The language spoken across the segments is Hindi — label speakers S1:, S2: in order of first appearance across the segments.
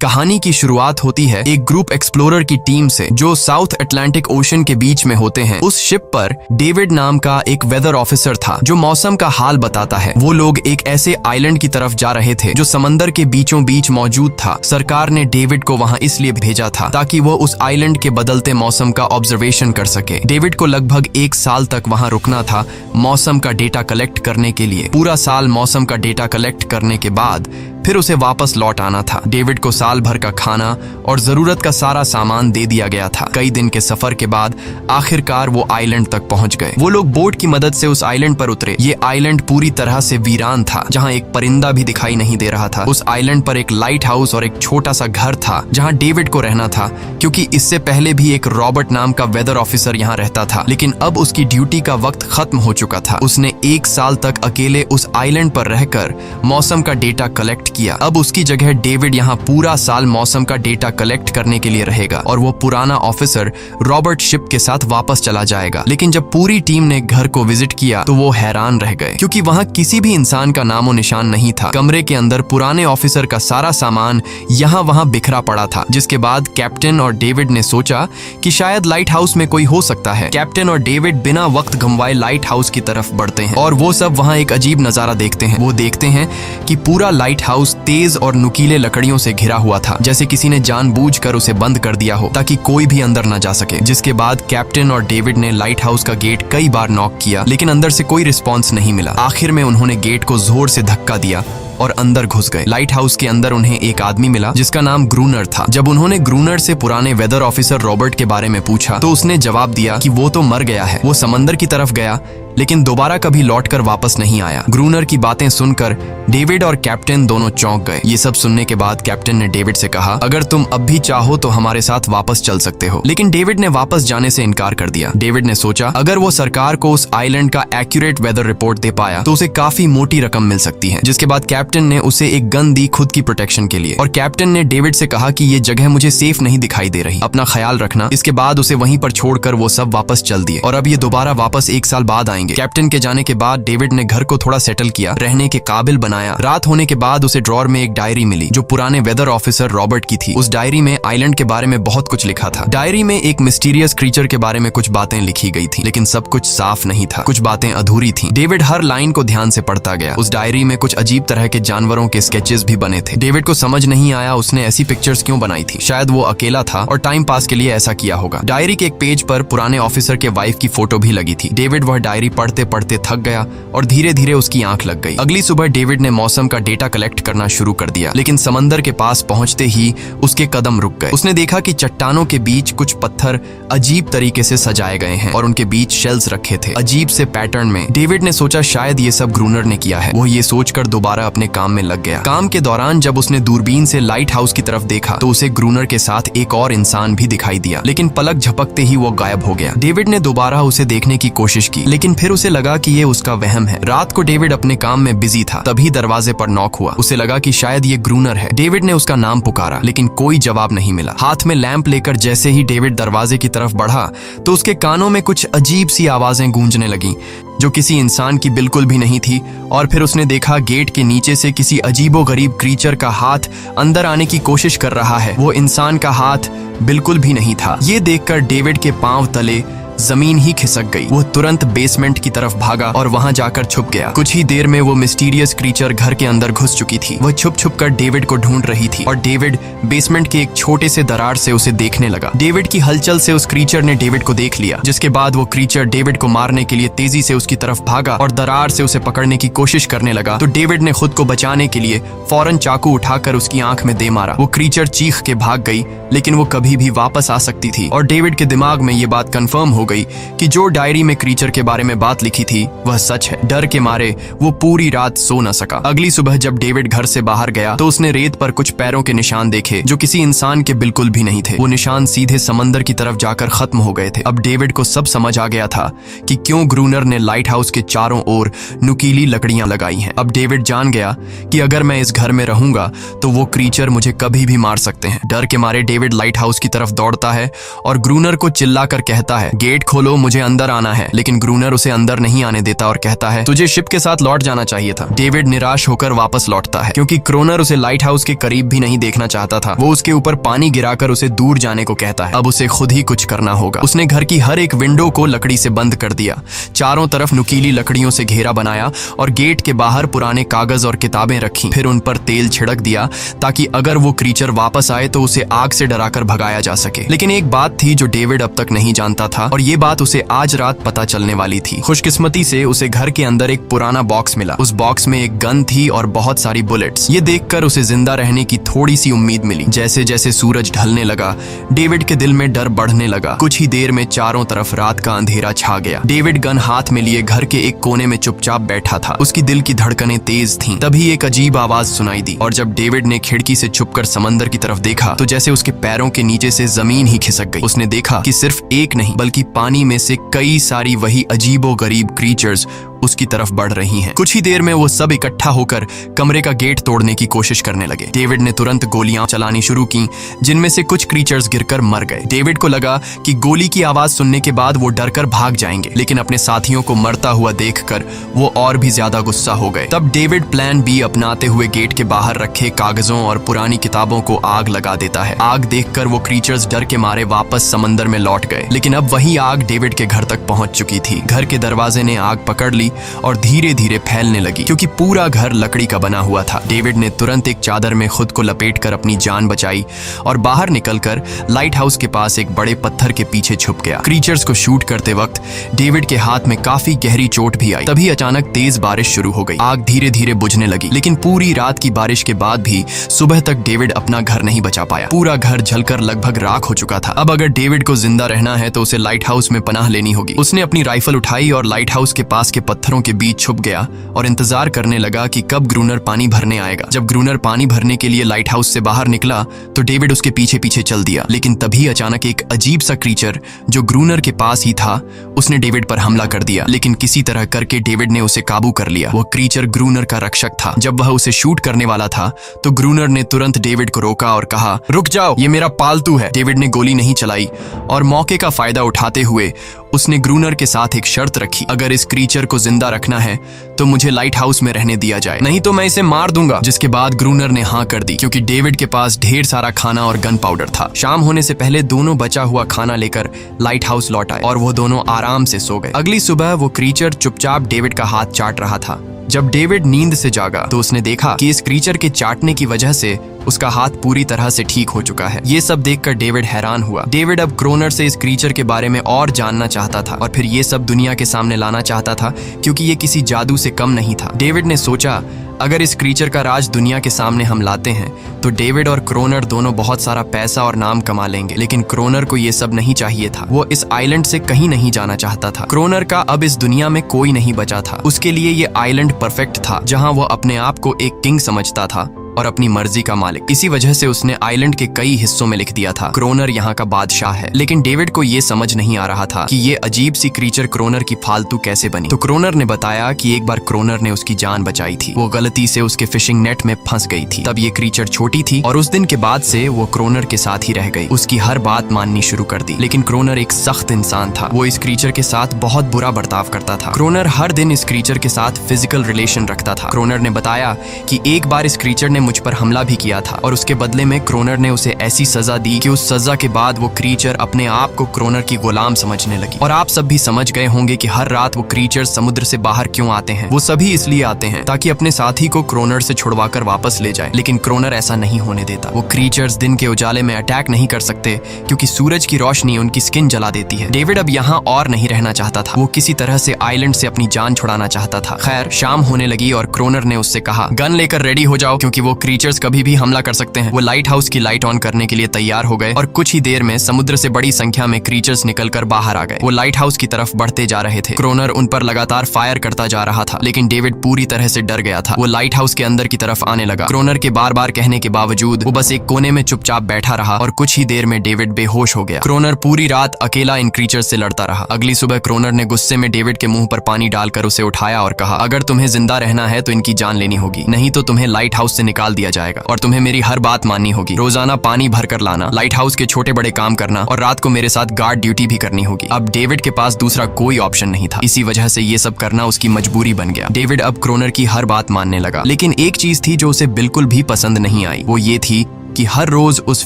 S1: कहानी की शुरुआत होती है एक ग्रुप एक्सप्लोरर की टीम से जो साउथ अटलांटिक ओशन के बीच में होते हैं। उस शिप पर डेविड नाम का एक वेदर ऑफिसर था जो मौसम का हाल बताता है। वो लोग एक ऐसे आइलैंड की तरफ जा रहे थे जो समंदर के बीचों बीच मौजूद था। सरकार ने डेविड को वहां इसलिए भेजा था ताकि वो उस आइलैंड के बदलते मौसम का ऑब्जर्वेशन कर सके। डेविड को लगभग 1 साल तक वहां रुकना था मौसम का डेटा कलेक्ट करने के लिए। पूरा साल मौसम का डेटा कलेक्ट करने के बाद फिर उसे वापस लौट आना था। डेविड को साल भर का खाना और जरूरत का सारा सामान दे दिया गया था। कई दिन के सफर के बाद आखिरकार वो आइलैंड तक पहुंच गए। वो लोग बोट की मदद से उस आइलैंड पर उतरे। ये आइलैंड पूरी तरह से वीरान था, जहां एक परिंदा भी दिखाई नहीं दे रहा था। उस आइलैंड पर एक लाइट हाउस और एक छोटा सा घर था जहां डेविड को रहना था, क्योंकि इससे पहले भी एक रॉबर्ट नाम का वेदर ऑफिसर यहाँ रहता था, लेकिन अब उसकी ड्यूटी का वक्त खत्म हो चुका था। उसने 1 साल तक अकेले उस आइलैंड पर रहकर मौसम का डेटा कलेक्ट किया। अब उसकी जगह डेविड यहाँ पूरा साल मौसम का डेटा कलेक्ट करने के लिए रहेगा और वो पुराना ऑफिसर रॉबर्ट शिप के साथ वापस चला जाएगा। लेकिन जब पूरी टीम ने घर को विजिट किया तो वो हैरान रह गए, क्योंकि वहाँ किसी भी इंसान का नामो निशान नहीं था। कमरे के अंदर पुराने ऑफिसर का सारा सामान यहाँ वहाँ बिखरा पड़ा था। जिसके बाद कैप्टन और डेविड ने सोचा कि शायद लाइट हाउस में कोई हो सकता है। कैप्टन और डेविड बिना वक्त गंवाए लाइट हाउस की तरफ बढ़ते हैं और वो सब वहाँ एक अजीब नजारा देखते हैं। वो देखते हैं कि पूरा लाइट हाउस तेज और नुकीले लकड़ियों से घिरा हुआ था, जैसे किसी ने जानबूझकर उसे बंद कर दिया हो ताकि कोई भी अंदर न जा सके। जिसके बाद कैप्टन और डेविड ने लाइट हाउस का गेट कई बार नॉक किया, लेकिन अंदर से कोई रिस्पॉन्स नहीं मिला। आखिर में उन्होंने गेट को जोर से धक्का दिया और अंदर घुस गए। लाइट हाउस के अंदर उन्हें एक आदमी मिला जिसका नाम ग्रूनर था। जब उन्होंने ग्रूनर से पुराने वेदर ऑफिसर रॉबर्ट के बारे में पूछा तो उसने जवाब दिया कि वो तो मर गया है। वो समंदर की तरफ गया लेकिन दोबारा कभी लौटकर वापस नहीं आया। ग्रूनर की बातें सुनकर डेविड और कैप्टन दोनों चौंक गए। ये सब सुनने के बाद कैप्टन ने डेविड से कहा, अगर तुम अब भी चाहो तो हमारे साथ वापस चल सकते हो। लेकिन डेविड ने वापस जाने से इनकार कर दिया। डेविड ने सोचा अगर वो सरकार को उस आइलैंड का एक्यूरेट वेदर रिपोर्ट दे पाया तो उसे काफी मोटी रकम मिल सकती है। जिसके बाद कैप्टन ने उसे एक गन दी खुद की प्रोटेक्शन के लिए, और कैप्टन ने डेविड से कहा कि ये जगह मुझे सेफ नहीं दिखाई दे रही, अपना ख्याल रखना। इसके बाद उसे वहीं पर छोड़कर वो सब वापस चल दिए और अब ये दोबारा वापस 1 साल बाद आएंगे। कैप्टन के जाने के बाद डेविड ने घर को थोड़ा सेटल किया, रहने के काबिल बनाया। रात होने के बाद उसे ड्रॉर में एक डायरी मिली जो पुराने वेदर ऑफिसर रॉबर्ट की थी। उस डायरी में आइलैंड के बारे में बहुत कुछ लिखा था। डायरी में एक मिस्टीरियस क्रीचर के बारे में कुछ बातें लिखी गई थी, लेकिन सब कुछ साफ नहीं था। कुछ बातें अधूरी थी। डेविड हर लाइन को ध्यान से पढ़ता गया। उस डायरी में कुछ अजीब तरह के जानवरों के स्केचेस भी बने थे। डेविड को समझ नहीं आया उसने ऐसी पिक्चर्स क्यों बनाई थी। शायद वो अकेला था और टाइम पास के लिए ऐसा किया होगा। डायरी के एक पेज पर पुराने ऑफिसर के वाइफ की फोटो भी लगी थी। डेविड वह डायरी पढ़ते पढ़ते थक गया और धीरे धीरे उसकी आंख लग गई। अगली सुबह डेविड ने मौसम का डेटा कलेक्ट करना शुरू कर दिया, लेकिन समंदर के पास पहुंचते ही उसके कदम रुक गए। उसने देखा कि चट्टानों के बीच कुछ पत्थर अजीब तरीके से सजाए गए हैं और उनके बीच शेल्स रखे थे अजीब से पैटर्न में। डेविड ने सोचा शायद ये सब ग्रूनर ने किया है। वो ये सोचकर दोबारा अपने काम में लग गया। काम के दौरान जब उसने दूरबीन से लाइट हाउस की तरफ देखा तो उसे ग्रूनर के साथ एक और इंसान भी दिखाई दिया, लेकिन पलक झपकते ही वो गायब हो गया। डेविड ने दोबारा उसे देखने की कोशिश की, लेकिन फिर उसे लगा कि ये उसका वहम है। रात को डेविड अपने काम में बिजी था, तभी दरवाजे पर नॉक हुआ। उसे लगा कि शायद ये ग्रूनर है। डेविड ने उसका नाम पुकारा, लेकिन कोई जवाब नहीं मिला। हाथ में लैंप लेकर जैसे ही डेविड दरवाजे की तरफ बढ़ा तो उसके कानों में कुछ अजीब सी आवाजें गूंजने लगीं जो किसी इंसान की बिल्कुल भी नहीं थी। और फिर उसने देखा गेट के नीचे से किसी अजीबोगरीब क्रीचर का हाथ अंदर आने की कोशिश कर रहा है। वो इंसान का हाथ बिल्कुल भी नहीं था। ये देखकर डेविड के पांव तले जमीन ही खिसक गई। वो तुरंत बेसमेंट की तरफ भागा और वहां जाकर छुप गया। कुछ ही देर में वो मिस्टीरियस क्रीचर घर के अंदर घुस चुकी थी। वह छुप छुप कर डेविड को ढूंढ रही थी और डेविड बेसमेंट के एक छोटे से दरार से उसे देखने लगा। डेविड की हलचल से उस क्रीचर ने डेविड को देख लिया, जिसके बाद वो क्रीचर डेविड को मारने के लिए तेजी से उसकी तरफ भागा और दरार से उसे पकड़ने की कोशिश करने लगा। तो डेविड ने खुद को बचाने के लिए फौरन चाकू उठाकर उसकी आंख में दे मारा। वो क्रीचर चीख के भाग गई, लेकिन वो कभी भी वापस आ सकती थी। और डेविड के दिमाग में ये बात कंफर्म हो गई कि जो डायरी में क्रीचर के बारे में बात लिखी थी वह सच है। डर के मारे वो पूरी रात सो न सका। अगली सुबह जब डेविड घर से बाहर गया तो उसने रेत पर कुछ पैरों के निशान देखे जो किसी इंसान के बिल्कुल भी नहीं थे। वो निशान सीधे समंदर की तरफ जाकर खत्म हो गए थे। अब डेविड को सब समझ आ गया था कि क्यों ग्रूनर ने लाइट हाउस के चारों ओर नुकीली लकड़ियां लगाई हैं। अब डेविड जान गया कि अगर मैं इस घर में रहूंगा तो वो क्रीचर मुझे कभी भी मार सकते हैं। डर के मारे डेविड लाइट हाउस की तरफ दौड़ता है और ग्रूनर को चिल्लाकर कहता है, गेट गेट खोलो, मुझे अंदर आना है। लेकिन ग्रूनर उसे अंदर नहीं आने देता और कहता है तुझे शिप के साथ लौट जाना चाहिए था। डेविड निराश होकर वापस लौटता है क्योंकि क्रोनर उसे लाइट हाउस के करीब भी नहीं देखना चाहता था। वो उसके ऊपर पानी गिराकर उसे दूर जाने को कहता है। अब उसे खुद ही कुछ करना होगा। उसने घर की हर एक विंडो को लकड़ी से बंद कर दिया, चारों तरफ नुकीली लकड़ियों से घेरा बनाया और गेट के बाहर पुराने कागज और किताबें रखी। फिर उन पर तेल छिड़क दिया ताकि अगर वो क्रीचर वापस आए तो उसे आग से डराकर भगाया जा सके। लेकिन एक बात थी जो डेविड अब तक नहीं जानता था और ये बात उसे आज रात पता चलने वाली थी। खुशकिस्मती से उसे घर के अंदर एक पुराना बॉक्स मिला। उस बॉक्स में एक गन थी और बहुत सारी बुलेट्स। ये देखकर उसे जिंदा रहने की थोड़ी सी उम्मीद मिली। जैसे जैसे सूरज ढलने लगा, डेविड के दिल में डर बढ़ने लगा। कुछ ही देर में चारों तरफ रात का अंधेरा छा गया। डेविड गन हाथ में लिए घर के एक कोने में चुपचाप बैठा था। उसकी दिल की धड़कनें तेज थीं। तभी एक अजीब आवाज सुनाई दी और जब डेविड ने खिड़की से छुपकर समंदर की तरफ देखा तो जैसे उसके पैरों के नीचे से जमीन ही खिसक गई। उसने देखा कि सिर्फ एक नहीं बल्कि पानी में से कई सारी वही अजीबोगरीब क्रीचर्स उसकी तरफ बढ़ रही हैं। कुछ ही देर में वो सब इकट्ठा होकर कमरे का गेट तोड़ने की कोशिश करने लगे। डेविड ने तुरंत गोलियां चलानी शुरू की, जिनमें से कुछ क्रीचर्स गिरकर मर गए। डेविड को लगा कि गोली की आवाज सुनने के बाद वो डरकर भाग जाएंगे, लेकिन अपने साथियों को मरता हुआ देखकर वो और भी ज्यादा गुस्सा हो गए। तब डेविड प्लान बी अपनाते हुए गेट के बाहर रखे कागजों और पुरानी किताबों को आग लगा देता है। आग देखकर वो क्रीचर्स डर के मारे वापस समंदर में लौट गए, लेकिन अब वही आग डेविड के घर तक पहुंच चुकी थी। घर के दरवाजे ने आग पकड़ ली और धीरे धीरे फैलने लगी क्योंकि पूरा घर लकड़ी का बना हुआ था। डेविड ने तुरंत एक चादर में खुद को लपेटकर अपनी जान बचाई और बाहर निकलकर लाइट हाउस के पास एक बड़े पत्थर के पीछे छुप गया। क्रीचर्स को शूट करते वक्त डेविड के हाथ में काफी गहरी चोट भी आई। तभी अचानक तेज बारिश शुरू हो गई। आग धीरे धीरे बुझने लगी, लेकिन पूरी रात की बारिश के बाद भी सुबह तक डेविड अपना घर नहीं बचा पाया। पूरा घर जलकर लगभग राख हो चुका था। अब अगर डेविड को जिंदा रहना है तो उसे लाइट हाउस में पनाह लेनी होगी। उसने अपनी राइफल उठाई और लाइट हाउस के पास के पत्थरों के बीच छुप गया और इंतजार करने लगा कि कब ग्रूनर पानी भरने आएगा। जब ग्रूनर पानी भरने के लिए लाइट हाउस से बाहर निकला तो डेविड उसके पीछे पीछे चल दिया, लेकिन तभी अचानक एक अजीब सा क्रीचर जो ग्रूनर के पास ही था उसने डेविड पर हमला कर दिया। लेकिन किसी तरह करके डेविड ने उसे काबू कर लिया। वह क्रीचर ग्रूनर का रक्षक था। जब वह उसे शूट करने वाला था तो ग्रूनर ने तुरंत डेविड को रोका और कहा, रुक जाओ, ये मेरा पालतू है। डेविड ने गोली नहीं चलाई और मौके का फायदा उठाते हुए उसने ग्रूनर के साथ एक शर्त रखी, अगर इस क्रीचर को जिंदा रखना है तो मुझे लाइट हाउस में रहने दिया जाए, नहीं तो मैं इसे मार दूंगा। जिसके बाद ग्रूनर ने हाँ कर दी क्योंकि डेविड के पास ढेर सारा खाना और गन पाउडर था। शाम होने से पहले दोनों बचा हुआ खाना लेकर लाइट हाउस लौट आए और वो दोनों आराम से सो गए। अगली सुबह वो क्रीचर चुपचाप डेविड का हाथ चाट रहा था। जब डेविड नींद से जागा तो उसने देखा कि इस क्रीचर के चाटने की वजह से उसका हाथ पूरी तरह से ठीक हो चुका है। ये सब देखकर डेविड हैरान हुआ। डेविड अब क्रोनर से इस क्रीचर के बारे में और जानना चाहता था और फिर ये सब दुनिया के सामने लाना चाहता था क्योंकि ये किसी जादू से कम नहीं था। डेविड ने सोचा, अगर इस क्रीचर का राज दुनिया के सामने हम लाते हैं तो डेविड और क्रोनर दोनों बहुत सारा पैसा और नाम कमा लेंगे। लेकिन क्रोनर को ये सब नहीं चाहिए था। वो इस आइलैंड से कहीं नहीं जाना चाहता था। क्रोनर का अब इस दुनिया में कोई नहीं बचा था। उसके लिए ये आइलैंड परफेक्ट था जहां वो अपने आप को एक किंग समझता था और अपनी मर्जी का मालिक। इसी वजह से उसने आइलैंड के कई हिस्सों में लिख दिया था, क्रोनर यहाँ का बादशाह है। लेकिन डेविड को ये समझ नहीं आ रहा था कि ये अजीब सी क्रीचर क्रोनर की फालतू कैसे बनी। तो क्रोनर ने बताया कि एक बार क्रोनर ने उसकी जान बचाई थी। वो गलती से उसके फिशिंग नेट में फंस गई थी। तब ये क्रीचर छोटी थी और उस दिन के बाद से वो क्रोनर के साथ ही रह गई। उसकी हर बात माननी शुरू कर दी। लेकिन क्रोनर एक सख्त इंसान था। वो इस क्रीचर के साथ बहुत बुरा बर्ताव करता था। क्रोनर हर दिन इस क्रीचर के साथ फिजिकल रिलेशन रखता था। क्रोनर ने बताया कि एक बार इस क्रीचर ने मुझ पर हमला भी किया था और उसके बदले में क्रोनर ने उसे ऐसी सजा दी कि उस सजा के बाद वो क्रीचर अपने आप को क्रोनर की गुलाम समझने लगी। और आप सब भी समझ गए होंगे कि हर रात वो क्रीचर समुद्र से बाहर क्यों आते हैं। वो सभी इसलिए आते हैं ताकि अपने साथी को क्रोनर से छुड़वाकर वापस ले जाए। लेकिन क्रोनर ऐसा नहीं होने देता। वो क्रीचर्स दिन के उजाले में अटैक नहीं कर सकते क्योंकि सूरज की रोशनी उनकी स्किन जला देती है। डेविड अब यहाँ और नहीं रहना चाहता था। वो किसी तरह से आइलैंड से अपनी जान छुड़ाना चाहता था। खैर, शाम होने लगी और क्रोनर ने उससे कहा, गन लेकर रेडी हो जाओ क्योंकि वो क्रीचर्स कभी भी हमला कर सकते हैं। वो लाइट हाउस की लाइट ऑन करने के लिए तैयार हो गए और कुछ ही देर में समुद्र से बड़ी संख्या में क्रीचर्स निकलकर बाहर आ गए। वो लाइट हाउस की तरफ बढ़ते जा रहे थे। क्रोनर उन पर लगातार फायर करता जा रहा था, लेकिन डेविड पूरी तरह से डर गया था। वो लाइट हाउस के अंदर की तरफ आने लगा। क्रोनर के बार बार कहने के बावजूद वो बस एक कोने में चुपचाप बैठा रहा और कुछ ही देर में डेविड बेहोश हो गया। क्रोनर पूरी रात अकेला इन क्रीचर्स से लड़ता रहा। अगली सुबह क्रोनर ने गुस्से में डेविड के मुंह पर पानी डालकर उसे उठाया और कहा, अगर तुम्हें जिंदा रहना है तो इनकी जान लेनी होगी, नहीं तो तुम्हें लाइट हाउस से निकाल निकाल दिया जाएगा और तुम्हें मेरी हर बात माननी होगी। रोजाना पानी भर कर लाना, लाइट हाउस के छोटे बड़े काम करना और रात को मेरे साथ गार्ड ड्यूटी भी करनी होगी। अब डेविड के पास दूसरा कोई ऑप्शन नहीं था। इसी वजह से ये सब करना उसकी मजबूरी बन गया। डेविड अब क्रोनर की हर बात मानने लगा, लेकिन एक चीज थी जो उसे बिल्कुल भी पसंद नहीं आई। वो ये थी कि हर रोज उस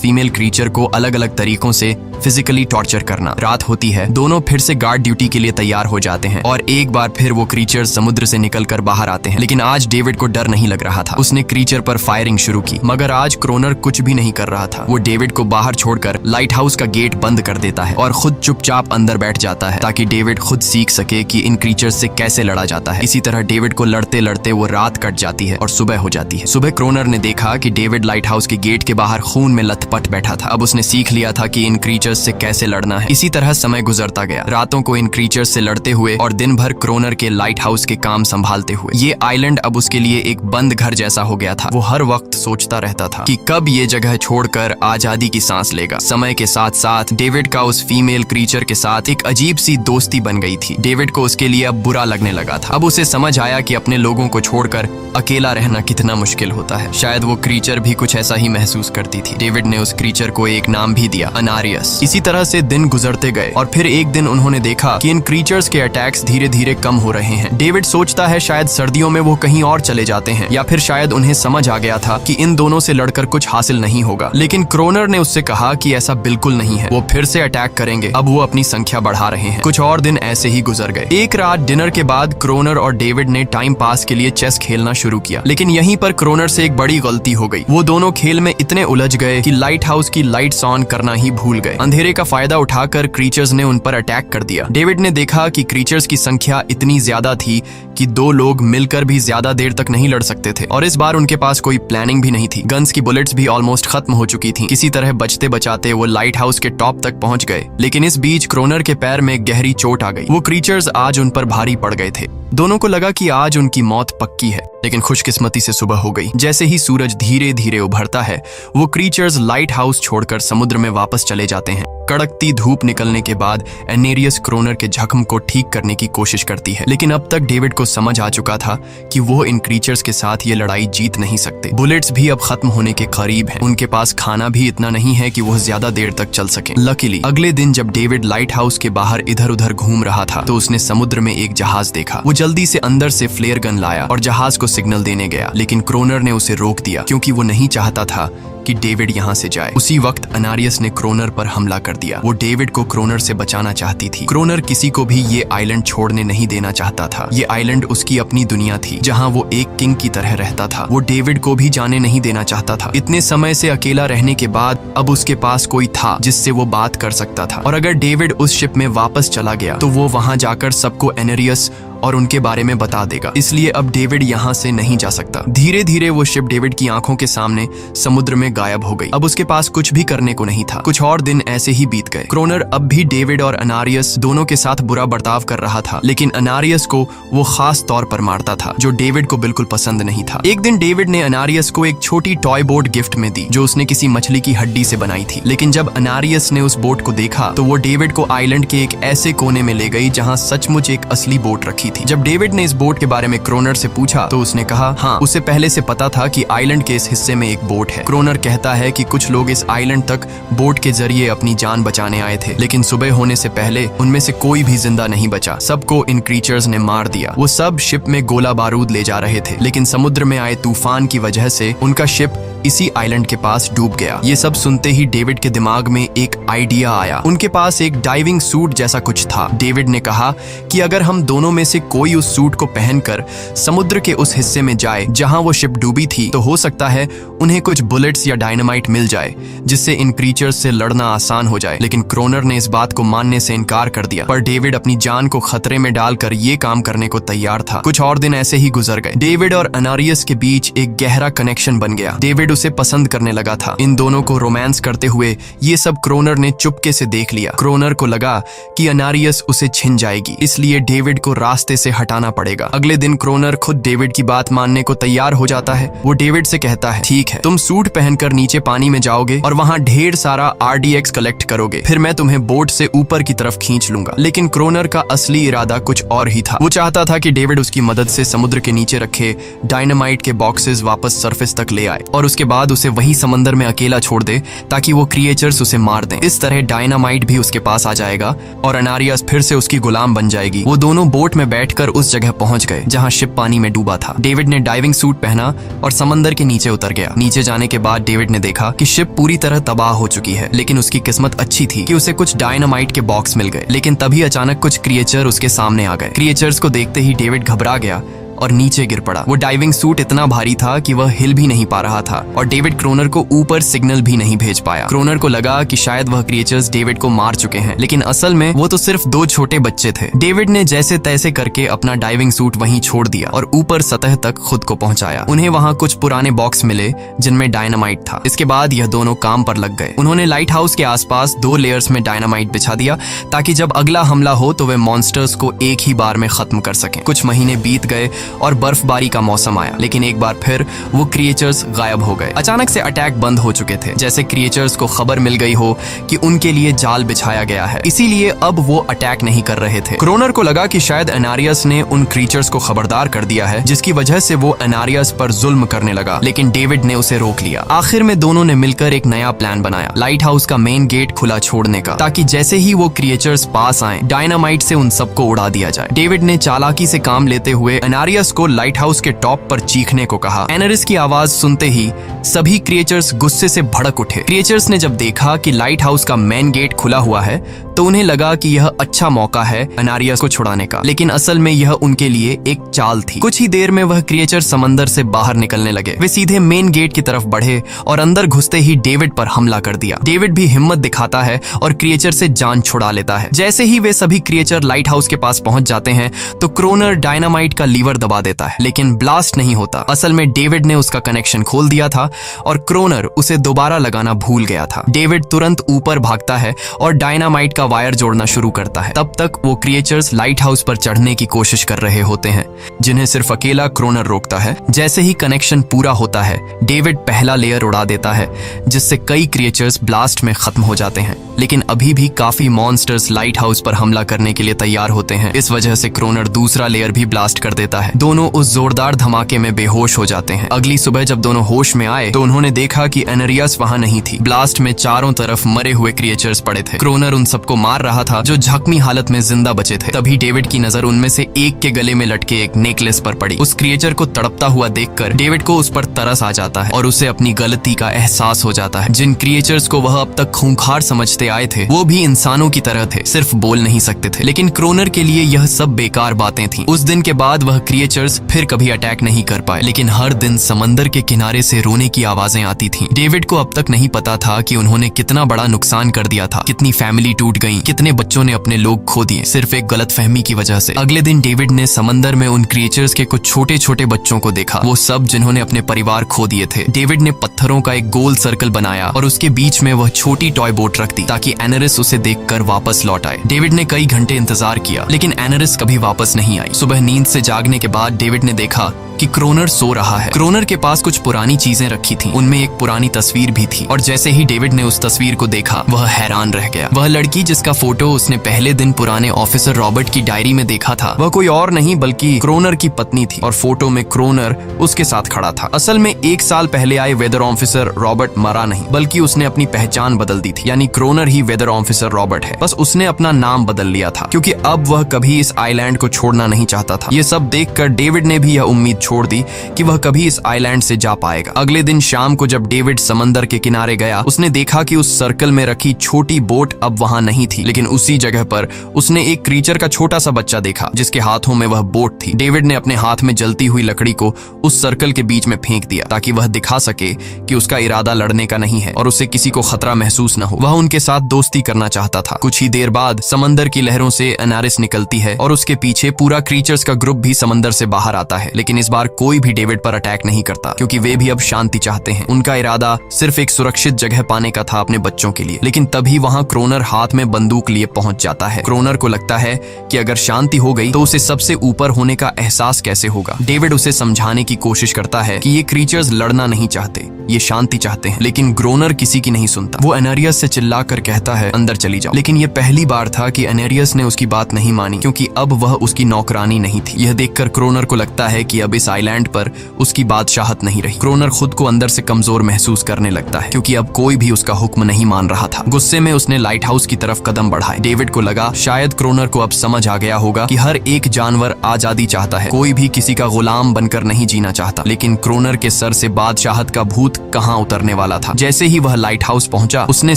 S1: फीमेल क्रीचर को अलग अलग तरीकों से फिजिकली टॉर्चर करना। रात होती है, दोनों फिर से गार्ड ड्यूटी के लिए तैयार हो जाते हैं और एक बार फिर वो क्रीचर समुद्र से निकलकर बाहर आते हैं। लेकिन आज डेविड को डर नहीं लग रहा था। उसने क्रीचर पर फायरिंग शुरू की, मगर आज क्रोनर कुछ भी नहीं कर रहा था। वो डेविड को बाहर छोड़कर लाइट हाउस का गेट बंद कर देता है और खुद चुपचाप अंदर बैठ जाता है ताकि डेविड खुद सीख सके कि इन क्रीचर से कैसे लड़ा जाता है। इसी तरह डेविड को लड़ते लड़ते वो रात कट जाती है और सुबह हो जाती है। सुबह क्रोनर ने देखा कि डेविड लाइट हाउस के गेट के बाहर खून में लथपथ बैठा था। अब उसने सीख लिया था कि इन क्रीचर्स से कैसे लड़ना है। इसी तरह समय गुजरता गया, रातों को इन क्रीचर्स से लड़ते हुए और दिन भर क्रोनर के लाइट हाउस के काम संभालते हुए। ये आइलैंड अब उसके लिए एक बंद घर जैसा हो गया था। वो हर वक्त सोचता रहता था कि कब ये जगह छोड़कर आजादी की सांस लेगा। समय के साथ साथ डेविड का उस फीमेल क्रीचर के साथ एक अजीब सी दोस्ती बन गई थी। डेविड को उसके लिए अब बुरा लगने लगा था। अब उसे समझ आया कि अपने लोगों को छोड़कर अकेला रहना कितना मुश्किल होता है। शायद वो क्रीचर भी कुछ ऐसा ही महसूस करती थी। डेविड ने उस क्रीचर को एक नाम भी दिया, अनारियस। इसी तरह से दिन गुजरते गए और फिर एक दिन उन्होंने देखा कि इन क्रीचर्स के अटैक्स धीरे धीरे कम हो रहे हैं। डेविड सोचता है शायद सर्दियों में वो कहीं और चले जाते हैं या फिर शायद उन्हें समझ आ गया था कि इन दोनों से लड़कर कुछ हासिल नहीं होगा। लेकिन क्रोनर ने उससे कहा कि ऐसा बिल्कुल नहीं है, वो फिर से अटैक करेंगे। अब वो अपनी संख्या बढ़ा रहे हैं। कुछ और दिन ऐसे ही गुजर गए। एक रात डिनर के बाद क्रोनर और डेविड ने टाइम पास के लिए चेस खेलना शुरू किया, लेकिन यहीं पर क्रोनर से एक बड़ी गलती हो गई। वो दोनों खेल में इतने उलझ गए कि लाइट हाउस की लाइट्स ऑन करना ही भूल गए। अंधेरे का फायदा उठाकर क्रीचर्स ने उन पर अटैक कर दिया। डेविड ने देखा कि क्रीचर्स की संख्या इतनी ज्यादा थी कि दो लोग मिलकर भी ज्यादा देर तक नहीं लड़ सकते थे और इस बार उनके पास कोई प्लानिंग भी नहीं थी। गन्स की बुलेट्स भी ऑलमोस्ट खत्म हो चुकी थी। किसी तरह बचते बचाते वो लाइट हाउस के टॉप तक पहुंच गए, लेकिन इस बीच क्रोनर के पैर में गहरी चोट आ गई। वो क्रीचर्स आज उन पर भारी पड़ गए थे। दोनों को लगा कि आज उनकी मौत पक्की है, लेकिन खुशकिस्मती से सुबह हो गई। जैसे ही सूरज धीरे धीरे उभरता है, वो क्रीचर्स लाइट हाउस छोड़कर समुद्र में वापस चले जाते हैं। कड़कती धूप निकलने के बाद एनेरियस क्रोनर के जख्म को ठीक करने की कोशिश करती है, लेकिन अब तक डेविड को समझ आ चुका था कि वो इन क्रीचर्स के साथ ये लड़ाई जीत नहीं सकते। बुलेट्स भी अब खत्म होने के करीब हैं। उनके पास खाना भी इतना नहीं है कि वो ज्यादा देर तक चल सके। लकीली अगले दिन जब डेविड लाइट हाउस के बाहर इधर उधर घूम रहा था तो उसने समुद्र में एक जहाज देखा। वो जल्दी से अंदर से फ्लेयर गन लाया और जहाज को सिग्नल देने गया, लेकिन क्रोनर ने उसे रोक दिया क्योंकि वो नहीं चाहता था कि डेविड यहाँ से जाए। उसी वक्त अनारियस ने क्रोनर पर हमला कर दिया। वो डेविड को क्रोनर से बचाना चाहती थी। क्रोनर किसी को भी ये आइलैंड छोड़ने नहीं देना चाहता था। ये आइलैंड उसकी अपनी दुनिया थी जहाँ वो एक किंग की तरह रहता था। वो डेविड को भी जाने नहीं देना चाहता था। इतने समय से अकेला रहने के बाद अब उसके पास कोई था जिससे वो बात कर सकता था, और अगर डेविड उस शिप में वापस चला गया तो वो वहां जाकर सबको एनेरियस और उनके बारे में बता देगा। इसलिए अब डेविड यहाँ से नहीं जा सकता। धीरे धीरे वो शिप डेविड की आंखों के सामने समुद्र में गायब हो गई। अब उसके पास कुछ भी करने को नहीं था। कुछ और दिन ऐसे ही बीत गए। क्रोनर अब भी डेविड और अनारियस दोनों के साथ बुरा बर्ताव कर रहा था, लेकिन अनारियस को वो खास तौर पर मारता था, जो डेविड को बिल्कुल पसंद नहीं था। एक दिन डेविड ने अनारियस को एक छोटी टॉय बोट गिफ्ट में दी जो उसने किसी मछली की हड्डी से बनाई थी। लेकिन जब अनारियस ने उस बोट को देखा तो वो डेविड को आइलैंड के एक ऐसे कोने में ले गई जहाँ सचमुच एक असली बोट रखी थी। जब डेविड ने इस बोट के बारे में क्रोनर से पूछा तो उसने कहा हाँ, उसे पहले से पता था कि आइलैंड के इस हिस्से में एक बोट है। क्रोनर कहता है कि कुछ लोग इस आइलैंड तक बोट के जरिए अपनी जान बचाने आए थे, लेकिन सुबह होने से पहले उनमें से कोई भी जिंदा नहीं बचा। सबको इन क्रीचर्स ने मार दिया। वो सब शिप में गोला बारूद ले जा रहे थे, लेकिन समुद्र में आए तूफान की वजह से उनका शिप इसी आइलैंड के पास डूब गया। ये सब सुनते ही डेविड के दिमाग में एक आइडिया आया। उनके पास एक डाइविंग सूट जैसा कुछ था। डेविड ने कहा कि अगर हम दोनों में से कोई उस सूट को पहनकर समुद्र के उस हिस्से में जाए जहां वो शिप डूबी थी, तो हो सकता है उन्हें कुछ बुलेट्स या डायनामाइट मिल जाए जिससे इन क्रीचर्स से लड़ना आसान हो जाए। लेकिन क्रोनर ने इस बात को मानने से इनकार कर दिया, पर डेविड अपनी जान को खतरे में डालकर ये काम करने को तैयार था। कुछ और दिन ऐसे ही गुजर गए। डेविड और अनारियस के बीच एक गहरा कनेक्शन बन गया। डेविड डेविड उसे पसंद करने लगा था। इन दोनों को रोमांस करते हुए ये सब क्रोनर ने चुपके से देख लिया। क्रोनर को लगा कि अनारियस उसे छिन जाएगी, इसलिए डेविड को रास्ते से हटाना पड़ेगा। अगले दिन क्रोनर खुद डेविड की बात मानने को तैयार हो जाता है। वो डेविड से कहता है, ठीक है, तुम सूट पहनकर नीचे पानी में जाओगे और वहां ढेर सारा RDX कलेक्ट करोगे, फिर मैं तुम्हें बोट से ऊपर की तरफ खींच लूंगा। लेकिन क्रोनर का असली इरादा कुछ और ही था। वो चाहता था कि डेविड उसकी मदद से समुद्र के नीचे रखे डायनामाइट के बॉक्सेस वापस सरफेस तक ले आए और उसके बाद उसे वही समंदर में अकेला छोड़ दे ताकि वो क्रिएचर्स उसे मार दें। इस तरह डायनामाइट भी उसके पास आ जाएगा और अनारियस फिर से उसकी गुलाम बन जाएगी। वो दोनों बोट में बैठकर उस जगह पहुंच गए जहां शिप पानी में डूबा था। डेविड ने डाइविंग सूट पहना और समंदर के नीचे उतर गया। नीचे जाने के बाद डेविड ने देखा कि शिप पूरी तरह तबाह हो चुकी है, लेकिन उसकी किस्मत अच्छी थी कि उसे कुछ डायनामाइट के बॉक्स मिल गए। लेकिन तभी अचानक कुछ क्रिएचर उसके सामने आ गए। क्रिएचर्स को देखते ही डेविड घबरा गया और नीचे गिर पड़ा। वो डाइविंग सूट इतना भारी था कि वह हिल भी नहीं पा रहा था और डेविड क्रोनर को ऊपर सिग्नल भी नहीं भेज पाया। क्रोनर को लगा कि शायद वह क्रिएचर्स डेविड को मार चुके हैं, लेकिन असल में वो तो सिर्फ दो छोटे बच्चे थे। डेविड ने जैसे तैसे करके अपना डाइविंग सूट वहीं छोड़ दिया और ऊपर सतह तक खुद को पहुंचाया। उन्हें वहां कुछ पुराने बॉक्स मिले जिनमें डायनामाइट था। इसके बाद यह दोनों काम पर लग गए। उन्होंने लाइट हाउस के आसपास 2 लेयर्स में डायनामाइट बिछा दिया ताकि जब अगला हमला हो तो वे मॉन्स्टर्स को एक ही बार में खत्म कर सकें। कुछ महीने बीत गए और बर्फबारी का मौसम आया, लेकिन एक बार फिर वो क्रिएचर्स गायब हो गए। अचानक से अटैक बंद हो चुके थे, जैसे क्रिएचर्स को खबर मिल गई हो कि उनके लिए जाल बिछाया गया है, इसीलिए अब वो अटैक नहीं कर रहे थे। क्रोनर को लगा कि शायद अनारियस ने उन क्रिएचर्स को खबरदार कर दिया है, जिसकी वजह से वो अनारियस पर जुल्म करने लगा, लेकिन डेविड ने उसे रोक लिया। आखिर में दोनों ने मिलकर एक नया प्लान बनाया, लाइट हाउस का मेन गेट खुला छोड़ने का, ताकि जैसे ही वो क्रिएचर्स पास आए डायनामाइट से उन सबको उड़ा दिया जाए। डेविड ने चालाकी से काम लेते हुए अनारियस को लाइट हाउस के टॉप पर चीखने को कहा। एनरिस की आवाज सुनते ही सभी क्रिएचर्स गुस्से से भड़क उठे। क्रिएचर्स ने जब देखा कि लाइट हाउस का मेन गेट खुला हुआ है तो उन्हें लगा कि यह अच्छा मौका है अनारियस को छुड़ाने का, लेकिन असल में यह उनके लिए एक चाल थी। कुछ ही देर में वह क्रिएचर समंदर से बाहर निकलने लगे। वे सीधे मेन गेट की तरफ बढ़े और अंदर घुसते ही डेविड पर हमला कर दिया। डेविड भी हिम्मत दिखाता है और क्रिएचर से जान छुड़ा लेता है। जैसे ही वे सभी क्रिएचर लाइट हाउस के पास पहुंच जाते हैं तो क्रोनर डायनामाइट का लीवर दबा देता है, लेकिन ब्लास्ट नहीं होता। असल में डेविड ने उसका कनेक्शन खोल दिया था और क्रोनर उसे दोबारा लगाना भूल गया था। डेविड तुरंत ऊपर भागता है और डायनामाइट का वायर जोड़ना शुरू करता है। तब तक वो क्रिएचर्स लाइट हाउस पर चढ़ने की कोशिश कर रहे होते हैं, जिन्हें सिर्फ अकेला क्रोनर रोकता है। जैसे ही कनेक्शन पूरा होता है डेविड पहला लेयर उड़ा देता है, जिससे कई क्रिएचर्स ब्लास्ट में खत्म हो जाते हैं, लेकिन अभी भी काफी मॉन्स्टर्स लाइट हाउस पर हमला करने के लिए तैयार होते हैं। इस वजह से क्रोनर दूसरा लेयर भी ब्लास्ट कर देता है। दोनों उस जोरदार धमाके में बेहोश हो जाते हैं। अगली सुबह जब दोनों होश में आए तो उन्होंने देखा कि एनरियस वहां नहीं थी। ब्लास्ट में चारों तरफ मरे हुए क्रिएचर्स पड़े थे। क्रोनर उन सबको मार रहा था जो जख्मी हालत में जिंदा बचे थे। तभी डेविड की नजर उनमें से एक के गले में लटके एक नेकलेस पर पड़ी। उस क्रिएचर को तड़पता हुआ देखकर डेविड को उस पर तरस आ जाता है और उसे अपनी गलती का एहसास हो जाता है। जिन क्रिएचर्स को वह अब तक खूंखार समझते आए थे वो भी इंसानों की तरह थे, सिर्फ बोल नहीं सकते थे। लेकिन क्रोनर के लिए यह सब बेकार बातें थी। उस दिन के बाद वह क्रिएचर्स फिर कभी अटैक नहीं कर पाए, लेकिन हर दिन समंदर के किनारे से रोने की आवाजें आती थीं। डेविड को अब तक नहीं पता था कि उन्होंने कितना बड़ा नुकसान कर दिया था, कितनी फैमिली टूट गई, कितने बच्चों ने अपने लोग खो दिए, सिर्फ एक गलतफहमी की वजह से। अगले दिन डेविड ने समंदर में उन क्रिएचर्स के कुछ छोटे छोटे बच्चों को देखा, वो सब जिन्होंने अपने परिवार खो दिए थे। डेविड ने पत्थरों का एक गोल सर्कल बनाया और उसके बीच में वह छोटी टॉय बोट रख दी ताकि एनरिस उसे देखकर वापस लौट आए। डेविड ने कई घंटे इंतजार किया, लेकिन एनरिस कभी वापस नहीं आई। सुबह नींद से जागने के बाद डेविड ने देखा कि क्रोनर सो रहा है। क्रोनर के पास कुछ पुरानी चीजें रखी थीं, उनमें एक पुरानी तस्वीर भी थी और जैसे ही डेविड ने उस तस्वीर को देखा वह हैरान रह गया। वह लड़की जिसका फोटो उसने पहले दिन पुराने ऑफिसर रॉबर्ट की डायरी में देखा था वह कोई और नहीं बल्कि क्रोनर की पत्नी थी और फोटो में क्रोनर उसके साथ खड़ा था। असल में 1 साल पहले आए वेदर ऑफिसर रॉबर्ट मरा नहीं, बल्कि उसने अपनी पहचान बदल दी थी, यानी क्रोनर ही वेदर ऑफिसर रॉबर्ट है, बस उसने अपना नाम बदल लिया था क्योंकि अब वह कभी इस आइलैंड को छोड़ना नहीं चाहता था। ये सब देखकर डेविड ने भी यह उम्मीद छोड़ दी कि वह कभी इस आइलैंड से जा पाएगा। अगले दिन शाम को जब डेविड समंदर के किनारे गया उसने देखा कि उस सर्कल में रखी छोटी बोट अब वहां नहीं थी, लेकिन उसी जगह पर उसने एक क्रीचर का छोटा सा बच्चा देखा जिसके हाथों में वह बोट थी। डेविड ने अपने हाथ में जलती हुई लकड़ी को उस सर्कल के बीच में फेंक दिया ताकि वह दिखा सके कि उसका इरादा लड़ने का नहीं है और उसे किसी को खतरा महसूस न हो। वह उनके साथ दोस्ती करना चाहता था। कुछ ही देर बाद समंदर की लहरों से एनारिस निकलती है और उसके पीछे पूरा क्रीचर्स का ग्रुप भी समंदर से बाहर आता है, लेकिन इस बार परिवार कोई भी डेविड पर अटैक नहीं करता, क्योंकि वे भी अब शांति चाहते हैं। उनका इरादा सिर्फ एक सुरक्षित जगह पाने का था अपने बच्चों के लिए। लेकिन तभी वहां क्रोनर हाथ में बंदूक लिए पहुंच जाता है। क्रोनर को लगता है कि अगर शांति हो गई तो उसे सबसे ऊपर होने का एहसास कैसे होगा। डेविड उसे समझाने की कोशिश करता है कि ये क्रीचर्स लड़ना नहीं चाहते, ये शांति चाहते हैं। लेकिन क्रोनर किसी की नहीं सुनता। वो एनेरियस से चिल्लाकर कहता है, अंदर चली जाओ। लेकिन ये पहली बार था कि एनेरियस ने उसकी बात नहीं मानी, क्योंकि अब वह उसकी नौकरानी नहीं थी। यह देखकर क्रोनर को लगता है कि अब इस आइलैंड पर उसकी बादशाहत नहीं रही। क्रोनर खुद को अंदर से कमजोर महसूस करने लगता है, क्योंकि अब कोई भी उसका हुक्म नहीं मान रहा था। गुस्से में उसने लाइट हाउस की तरफ कदम बढ़ाए। डेविड को लगा शायद क्रोनर को अब समझ आ गया होगा कि हर एक जानवर आजादी चाहता है, कोई भी किसी का गुलाम बनकर नहीं जीना चाहता। लेकिन क्रोनर के सर से बादशाहत का भूत कहां उतरने वाला था। जैसे ही वह लाइट हाउस पहुंचा, उसने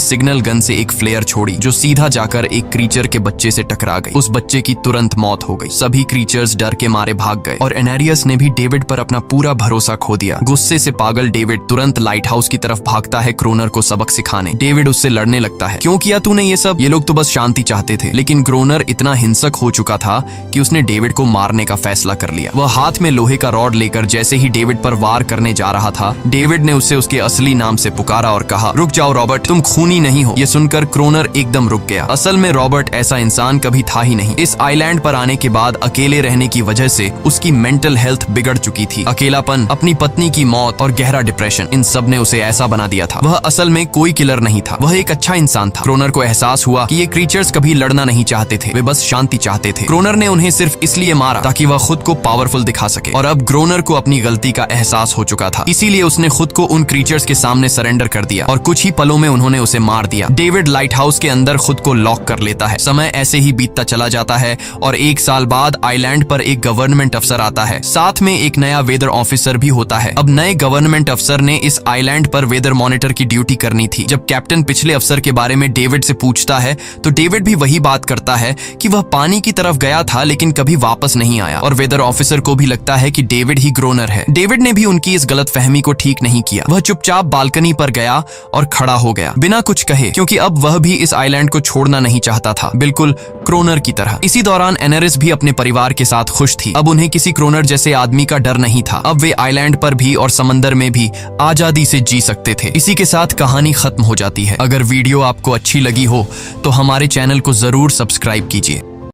S1: सिग्नल गन से एक फ्लेयर छोड़ी, जो सीधा जाकर एक क्रीचर के बच्चे से टकरा गई। उस बच्चे की तुरंत मौत हो गई। सभी क्रीचर्स डर के मारे भाग गए और एनेरियस ने भी डेविड पर अपना पूरा भरोसा खो दिया। गुस्से से पागल डेविड तुरंत लाइट हाउस की तरफ भागता है क्रोनर को सबक सिखाने। डेविड उससे लड़ने लगता है, क्यों किया तूने ये सब? ये लोग तो बस शांति चाहते थे। लेकिन क्रोनर इतना हिंसक हो चुका था कि उसने डेविड को मारने का फैसला कर लिया। वह हाथ में लोहे का रॉड लेकर जैसे ही डेविड पर वार करने जा रहा था, डेविड ने उसे उसके असली नाम से पुकारा और कहा, रुक जाओ रॉबर्ट, तुम खूनी नहीं हो। ये सुनकर क्रोनर एकदम रुक गया। असल में रॉबर्ट ऐसा इंसान कभी था ही नहीं। इस आइलैंड पर आने के बाद अकेले रहने की वजह से उसकी मेंटल हेल्थ बिगड़ चुकी थी। अकेलापन, अपनी पत्नी की मौत और गहरा डिप्रेशन, इन सब ने उसे ऐसा बना दिया था। वह असल में कोई किलर नहीं था, वह एक अच्छा इंसान था। क्रोनर को एहसास हुआ कि ये क्रीचर्स कभी लड़ना नहीं चाहते थे, वे बस शांति चाहते थे। क्रोनर ने उन्हें सिर्फ इसलिए मारा ताकि वह खुद को पावरफुल दिखा सके। और अब क्रोनर को अपनी गलती का एहसास हो चुका था, इसीलिए उसने खुद को उन क्रीचर्स के सामने सरेंडर कर दिया और कुछ ही पलों में उन्होंने उसे मार दिया। डेविड लाइट हाउस के अंदर खुद को लॉक कर लेता है। समय ऐसे ही बीतता चला जाता है और 1 साल बाद आइलैंड पर एक गवर्नमेंट अफसर आता है, साथ में एक नया वेदर ऑफिसर भी होता है। अब नए गवर्नमेंट अफसर ने इस आइलैंड पर वेदर मॉनिटर की ड्यूटी करनी थी। जब कैप्टन पिछले अफसर के बारे में डेविड से पूछता है तो डेविड भी वही बात करता है कि वह पानी की तरफ गया था लेकिन कभी वापस नहीं आया। और वेदर ऑफिसर को भी लगता है कि डेविड ही क्रोनर है। डेविड ने भी उनकी इस गलतफहमी को ठीक नहीं किया। वह चुपचाप बालकनी पर गया और खड़ा हो गया बिना कुछ कहे, क्योंकि अब वह भी इस आइलैंड को छोड़ना नहीं चाहता था, बिल्कुल क्रोनर की तरह। इसी दौरान एनेरिस भी अपने परिवार के साथ खुश थी। अब उन्हें किसी क्रोनर जैसे आदमी का डर नहीं था। अब वे आइलैंड पर भी और समंदर में भी आजादी से जी सकते थे। इसी के साथ कहानी खत्म हो जाती है। अगर वीडियो आपको अच्छी लगी हो तो हमारे चैनल को जरूर सब्सक्राइब कीजिए।